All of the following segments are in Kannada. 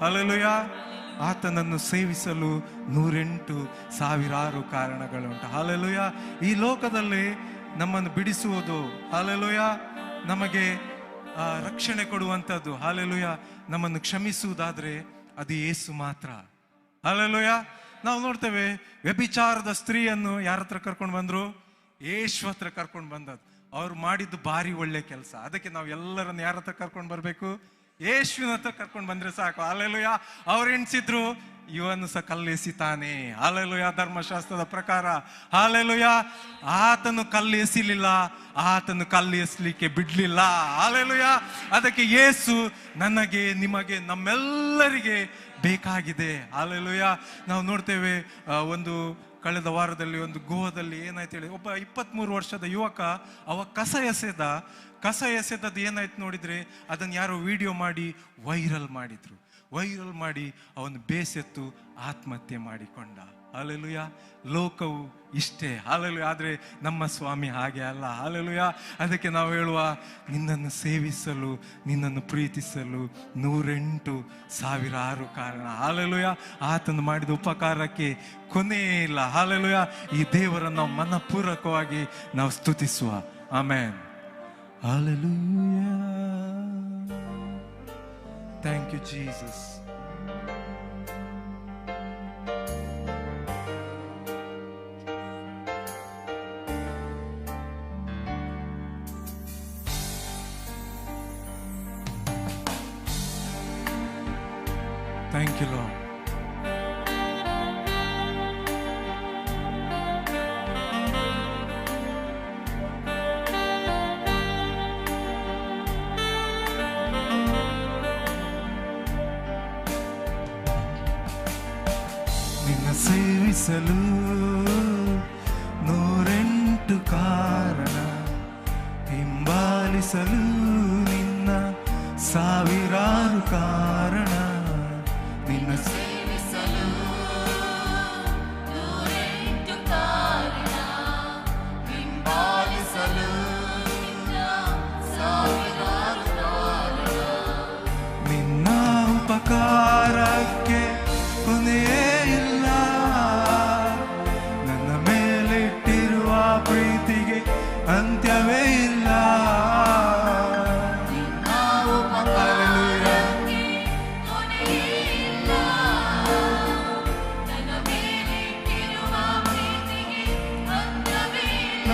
ಹಲ್ಲೆಲೂಯಾ. ಆತನನ್ನು ಸೇವಿಸಲು 108,000 ಕಾರಣಗಳುಂಟು. ಹಲ್ಲೆಲೂಯಾ. ಈ ಲೋಕದಲ್ಲಿ ನಮ್ಮನ್ನು ಬಿಡಿಸುವುದು, ಹಲ್ಲೆಲೂಯಾ, ನಮಗೆ ರಕ್ಷಣೆ ಕೊಡುವಂಥದ್ದು, ಹಲ್ಲೆಲೂಯಾ, ನಮ್ಮನ್ನು ಕ್ಷಮಿಸುವುದಾದ್ರೆ ಅದು ಯೇಸು ಮಾತ್ರ. ಹಲ್ಲೆಲೂಯಾ. ನಾವು ನೋಡ್ತೇವೆ, ವ್ಯಭಿಚಾರದ ಸ್ತ್ರೀಯನ್ನು ಯಾರ ಹತ್ರ ಕರ್ಕೊಂಡು ಬಂದ್ರು? ಯೇಸು ಹತ್ರ ಕರ್ಕೊಂಡು ಬಂದದ್ದು. ಅವ್ರು ಮಾಡಿದ್ದು ಭಾರಿ ಒಳ್ಳೆ ಕೆಲಸ. ಅದಕ್ಕೆ ನಾವು ಎಲ್ಲರನ್ನು ಯಾರ ಹತ್ರ ಕರ್ಕೊಂಡು ಬರ್ಬೇಕು? ಯೇಸುವಿನ ಹತ್ರ ಕರ್ಕೊಂಡು ಬಂದ್ರೆ ಸಾಕು. ಹಲ್ಲೆಲೂಯಾ. ಅವ್ರು ಎಣಿಸಿದ್ರು ಇವನು ಸಹ ಕಲ್ಲೆಸಿತಾನೆ. ಹಲ್ಲೆಲೂಯಾ. ಧರ್ಮಶಾಸ್ತ್ರದ ಪ್ರಕಾರ, ಹಲ್ಲೆಲೂಯಾ, ಆತನು ಕಲ್ಲು ಎಸಿಲಿಲ್ಲ, ಆತನು ಕಲ್ಲು ಎಸಲಿಕ್ಕೆ ಬಿಡ್ಲಿಲ್ಲ. ಹಲ್ಲೆಲೂಯಾ. ಅದಕ್ಕೆ ಯೇಸು ನನಗೆ, ನಿಮಗೆ, ನಮ್ಮೆಲ್ಲರಿಗೆ ಬೇಕಾಗಿದೆ. ಹಲ್ಲೆಲೂಯಾ. ನಾವು ನೋಡ್ತೇವೆ, ಒಂದು ಕಳೆದ ವಾರದಲ್ಲಿ ಒಂದು ಗೋವಾದಲ್ಲಿ ಏನಾಯ್ತು ಹೇಳಿ, ಒಬ್ಬ 23 ವರ್ಷದ ಯುವಕ, ಅವ ಕಸ ಎಸೆದದ್ದು ಏನಾಯ್ತು ನೋಡಿದ್ರೆ, ಅದನ್ನು ಯಾರೋ ವಿಡಿಯೋ ಮಾಡಿ ವೈರಲ್ ಮಾಡಿ ಅವನು ಬೇಸೆತ್ತು ಆತ್ಮಹತ್ಯೆ ಮಾಡಿಕೊಂಡ. ಹಲ್ಲೆಲೂಯಾ. ಲೋಕವು ಇಷ್ಟೇ. ಹಲ್ಲೆಲೂಯಾ. ಆದರೆ ನಮ್ಮ ಸ್ವಾಮಿ ಹಾಗೆ ಅಲ್ಲ. ಹಲ್ಲೆಲೂಯಾ. ಅದಕ್ಕೆ ನಾವು ಹೇಳುವ, ನಿನ್ನನ್ನು ಸೇವಿಸಲು, ನಿನ್ನನ್ನು ಪ್ರೀತಿಸಲು 108,000 ಕಾರಣ. ಹಲ್ಲೆಲೂಯಾ. ಆತನು ಮಾಡಿದ ಉಪಕಾರಕ್ಕೆ ಕೊನೆ ಇಲ್ಲ. ಹಲ್ಲೆಲೂಯಾ. ಈ ದೇವರನ್ನು ನಾವು ಮನಪೂರ್ವಕವಾಗಿ ನಾವು ಸ್ತುತಿಸುವ. Amen. Hallelujah. Thank you, Jesus. Thank you, Lord. ಸೇವಿಸಲು 108 ಕಾರಣ, ಹಿಂಬಾಲಿಸಲು ನಿನ್ನ 1,000 ಕಾರಣ. ನಿನ್ನ ಸೇವಿಸಲು 108 ಕಾರಣ, ಹಿಂಬಾಲಿಸಲು ನಿನ್ನ 1,000 ಕಾರಣ. ನಿನ್ನ ಉಪಕಾರಕ್ಕೆ ಕೊನೆಯೇ ಇಲ್ಲ, ನನ್ನ ಮೇಲಿಟ್ಟಿರುವ ಪ್ರೀತಿಗೆ ಅಂತ್ಯವೇ ಇಲ್ಲ. ಉಪಕಾರಕ್ಕೆ ಕೊನೆಯೇ ಇಲ್ಲ, ನನ್ನ ಮೇಲಿಟ್ಟಿರುವ ಪ್ರೀತಿಗೆ ಅಂತ್ಯವೇ ಇಲ್ಲ.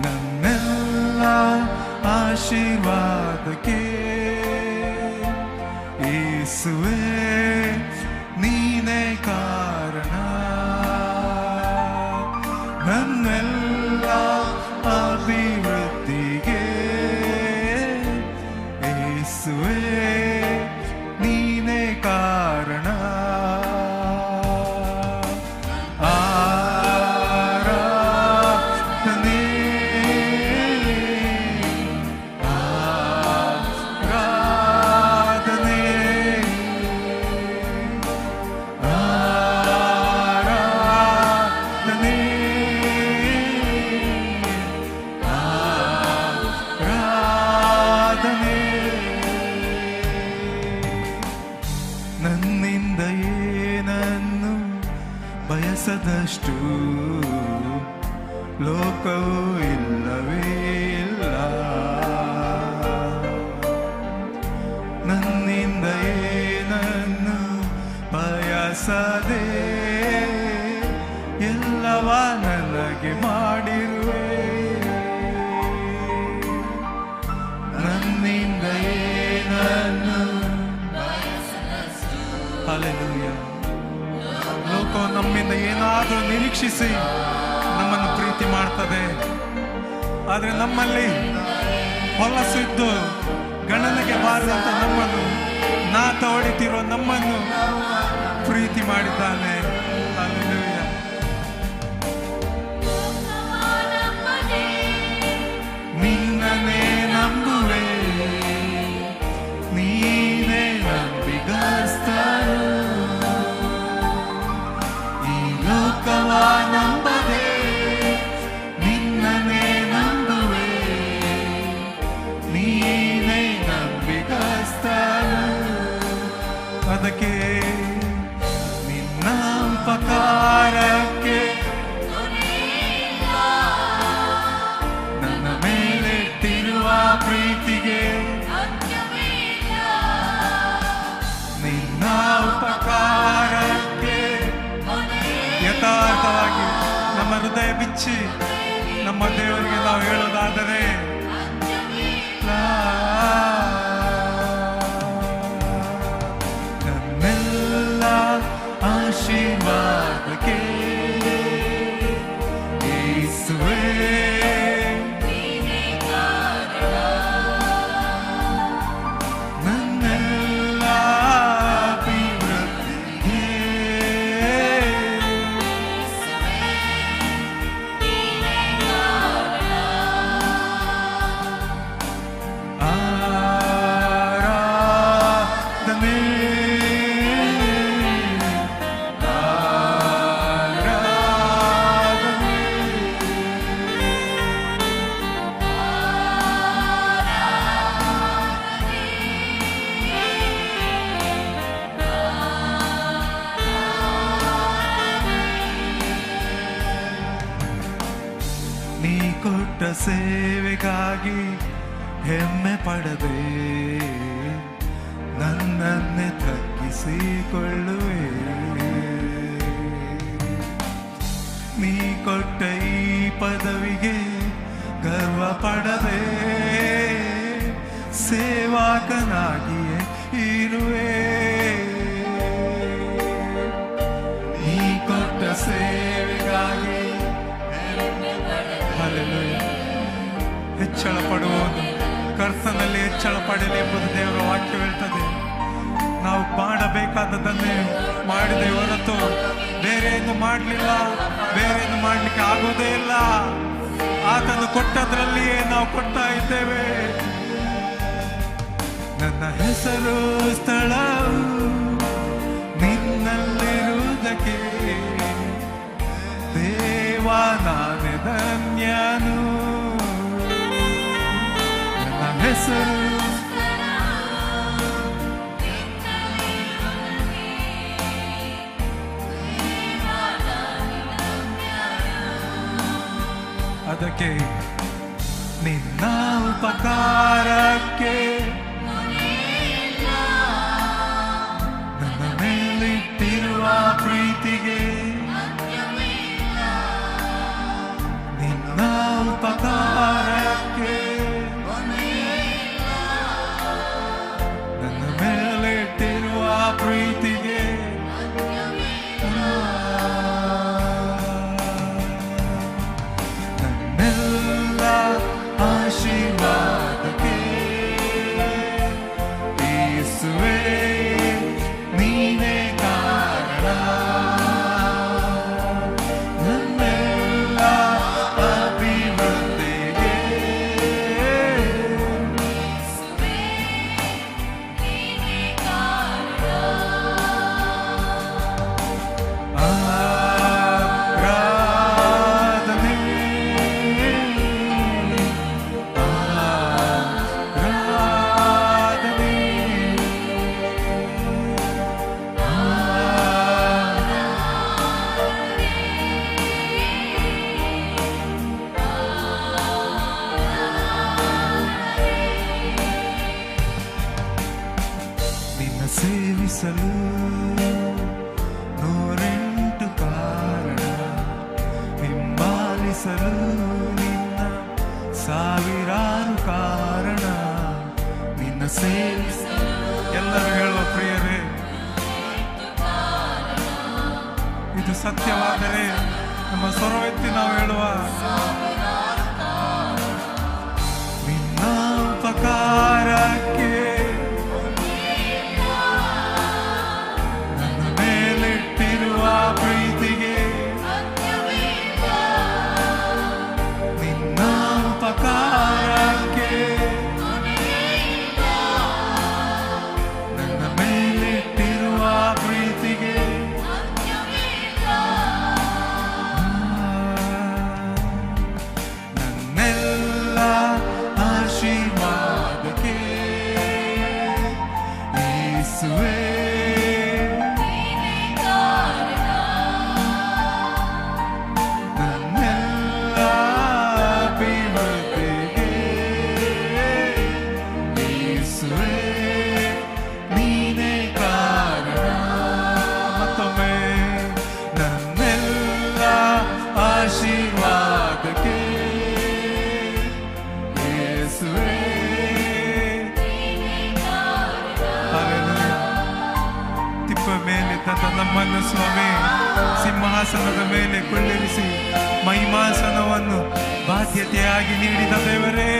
ನನ್ನೆಲ್ಲ ಆಶೀರ್ವಾದಕ್ಕೆ ಯೇಸುವೇ ನೀನೇ ಕಾರಣ. ನನ್ನೆಲ್ಲ ಅಭಿವೃದ್ಧಿಗೆ ಯೇಸುವೇ ನೀನೇ ಕಾರಣ. ಆರಾಧನೆ ಆರಾಧನೆ ಆರಾಧನೆ ಆರಾಧನೆ. ನನ್ನಿಂದ ಏನನ್ನು ಬಯಸದಷ್ಟು ಲೋಕವು ಇಲ್ಲವೇ ಇಲ್ಲ. ನನ್ನಿಂದ ಏನನ್ನು ಬಯಸದೆ ಎಲ್ಲವ ನನಗೆ ಮಾಡಿರುವೆ. ನನ್ನಿಂದ ಏನನ್ನು ಹಲ್ಲೆಲೂಯಾ. ಲೋಕವು ನಮ್ಮಿಂದ ಏನಾದರೂ ನಿರೀಕ್ಷಿಸಿ ನಮ್ಮನ್ನು ಪ್ರೀತಿ ಮಾಡ್ತದೆ. ಆದರೆ ನಮ್ಮಲ್ಲಿ ಹೊಲಸು ಇದ್ದು ಗಣನೆಗೆ ಬಾರದಂತ ನಮ್ಮನ್ನು, ನಾತ ಹೊಡಿತಿರೋ ನಮ್ಮನ್ನು ಪ್ರೀತಿ ಮಾಡಿದ್ದಾನೆ. ಹಲ್ಲೆಲೂಯಾ. ನಿನ್ನನ್ನೇ ನಂಬುವೆ, ನೀನೇ ನಂಬಿಗಸ್ತರು. ಈ ಲೋಕವ ನಂಬದೆ ನಿನ್ನನ್ನೇ ನಂಬುವೆ, ನೀನೇ ಆಶೀರ್ವಾದಕ್ಕೆ ನಿನ್ನ ಉಪಕಾರಕ್ಕೆ ನನ್ನ ಮೇಲಿಟ್ಟಿರುವ ಪ್ರೀತಿಗೆ ನಿನ್ನ ಉಪಕಾರಕ್ಕೆ ಯಥಾರ್ಥವಾಗಿ ನಮ್ಮ ಹೃದಯ ಬಿಚ್ಚಿ ನಮ್ಮ ದೇವರಿಗೆ ನಾವು ಹೇಳೋದಾದರೆ ನನ್ನೆಲ್ಲ ಆಶೀರ್ವಾದಕ್ಕೆ ಯೇಸುವೇ ನನ್ನೆಲ್ಲ ಅಭಿವೃದ್ಧಿಗೆ ಆರಾಧನೆ ನೀ ಕೊಟ್ಟ ಸೇವೆಗಾಗಿ ಹೆಮ್ಮೆ ಪಡದೆ ನನ್ನನ್ನೇ ತಗ್ಗಿಸಿಕೊಳ್ಳುವೆ. ನೀ ಕೊಟ್ಟ ಈ ಪದವಿಗೆ ಗರ್ವ ಪಡದೆ ಸೇವಾಕನಾಗಿಯೇ ಇರುವೆ. ನೀ ಕೊಟ್ಟ ಸೇವೆಗಾಗಿ ಹೆಚ್ಚಳ ಪಡುವುದು ಕರ್ತನಲ್ಲಿ ಹೆಚ್ಚಳ ಪಡಲಿ ಎಂಬುದು ದೇವರ ವಾಕ್ಯ ಹೇಳ್ತದೆ. ನಾವು ಮಾಡಬೇಕಾದದನ್ನೇ ಮಾಡಿದೆ ಹೊರತು ಬೇರೆಯನ್ನು ಮಾಡಲಿಲ್ಲ, ಬೇರೆಯನ್ನು ಮಾಡಲಿಕ್ಕೆ ಆಗೋದೇ ಇಲ್ಲ. ಆತನು ಕೊಟ್ಟದ್ರಲ್ಲಿಯೇ ನಾವು ಕೊಡ್ತಾ ಇದ್ದೇವೆ. ನನ್ನ ಹೆಸರು ಸ್ಥಳವು ನಿನ್ನಲ್ಲಿರುವುದಕ್ಕೆ ದೇವಾ ನಾನೇ ಧನ್ಯನು. ನನ್ನ ಹೆಸರು ಅದಕ್ಕೆ ನಿನ್ನ ಉಪಕಾರಕ್ಕೆ ನನ್ನ ಮೇಲಿಟ್ಟಿರುವ ಪ್ರೀತಿಗೆ ನಿನ್ನ ಉಪಕಾರಕ್ಕೆ ನನ್ನ ಮೇಲಿಟ್ಟಿರುವ ಪ್ರೀತಿಗೆ ನನ್ನೆಲ್ಲ ಆಶೀರ್ವಾದಕ್ಕೆ ಯೇಸುವೇ ನೀನೇ ಕಾರಣ. ನನ್ನೆಲ್ಲ ಅಭಿವೃದ್ಧಿಗೆ ಆರಾಧನೆ ಆರಾಧನೆ ನಿನ್ನ ಸೇವಿಸಲು ನೂರೆಂಟು ಕಾರಣ, ಹಿಂಬಾಲಿಸಲು ನಿನ್ನ ಸಾವಿರಾರು ಕಾರಣ. ನಿನ್ನ ಸೇವಿಸಲು ಎಲ್ಲರೂ ಹೇಳುವ ಪ್ರಿಯರೇ, ಇದು ಸತ್ಯವಾದರೆ ನಮ್ಮ ಸ್ವರವೆತ್ತಿ ನಾವು ಹೇಳುವ ನಿನ್ನ ಉಪಕಾರಕ್ಕೆ ನನ್ನ ಮೇಲಿಟ್ಟಿರುವ ಪ್ರೀತಿಗೆ ನಿನ್ನ ಉಪಕಾರಕ್ಕೆ ನನ್ನ ಮೇಲಿಟ್ಟಿರುವ ಪ್ರೀತಿಗೆ ನನ್ನೆಲ್ಲ ಆಶೀರ್ವಾದಕ್ಕೆ ಯೇಸುವೇ ನಮ್ಮನ್ನು ಸ್ವಾಮಿ ಸಿಂಹಾಸನದ ಮೇಲೆ ಕುಳ್ಳಿರಿಸಿ ಮಹಿಮಾಸನವನ್ನು ಬಾಧ್ಯತೆಯಾಗಿ ನೀಡಿದ ದೇವರೇ